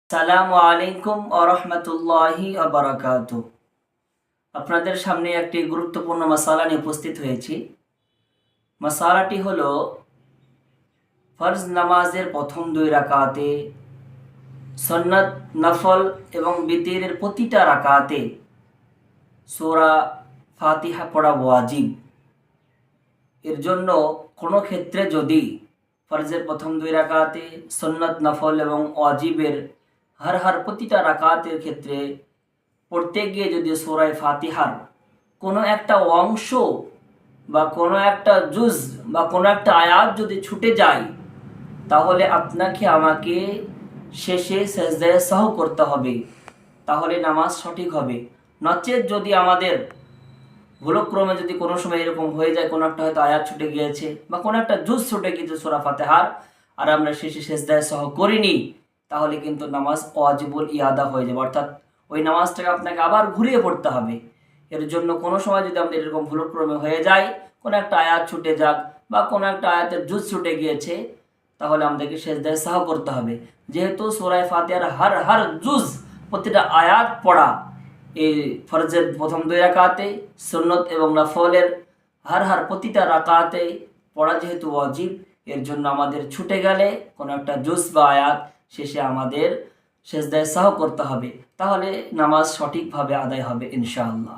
সালামু আলাইকুম ওয়া রাহমাতুল্লাহি ওয়া বারাকাতুহু। আপনাদের সামনে একটি গুরুত্বপূর্ণ মাসালা নিয়ে উপস্থিত হয়েছি। মাসালাটি হলো ফরজ নামাজের প্রথম 2 রাকাতে, সুন্নাত, নফল এবং বিতিরের প্রতিটা রাকাতে সূরা ফাতিহা পড়া ওয়াজিব। এর জন্য কোনো ক্ষেত্রে যদি ফরজের প্রথম 2 রাকাতে, সুন্নাত, নফল এবং ওয়াজিবের হর প্রতিটা রাকাতের ক্ষেত্রে পড়তে গিয়ে যদি সূরা ফাতিহার কোনো একটা অংশ বা কোনো একটা জুজ বা কোনো একটা আয়াত যদি ছুটে যায়, তাহলে আপনাকে আমাকে শেষে সেজদায়ে সাহু করতে হবে, তাহলে নামাজ সঠিক হবে। নচেত যদি আমাদের ভুলক্রমে যদি কোনো সময় এরকম হয়ে যায়, কোনো একটা হয়তো আয়াত ছুটে গিয়েছে বা কোনো একটা জুজ ছুটে গিয়েছে সূরা ফাতিহার, আর আমরা শেষে সেজদায়ে সাহু করিনি, তাহলে কিন্তু নামাজ ওয়াজিবুল ইয়াদা হয়ে যাবে, অর্থাৎ ওই নামাজটাকে আপনাকে আবার ঘুরিয়ে পড়তে হবে। এর জন্য কোনো সময় যদি আমাদের এরকম ভুলক্রমে হয়ে যায়, কোনো একটা আয়াত ছুটে যাক বা কোনো একটা আয়াতের জুজ ছুটে গিয়েছে, তাহলে আমাদেরকে সেজদায়ে সাহু করতে হবে। যেহেতু সূরা ফাতিহার হর জুজ প্রতিটা আয়াত পড়া এই ফরজের প্রথম 2 রাকাতে, সুন্নত এবং নফলের হর প্রতিটা রাকাতে পড়া যেহেতু ওয়াজিব, এর জন্য আমাদের ছুটে গেলে কোনো একটা জুজ বা আয়াত শেষে আমাদের সেজদায়ে সাহু করতে হবে, তাহলে নামাজ সঠিকভাবে আদায় হবে ইনশাআল্লাহ।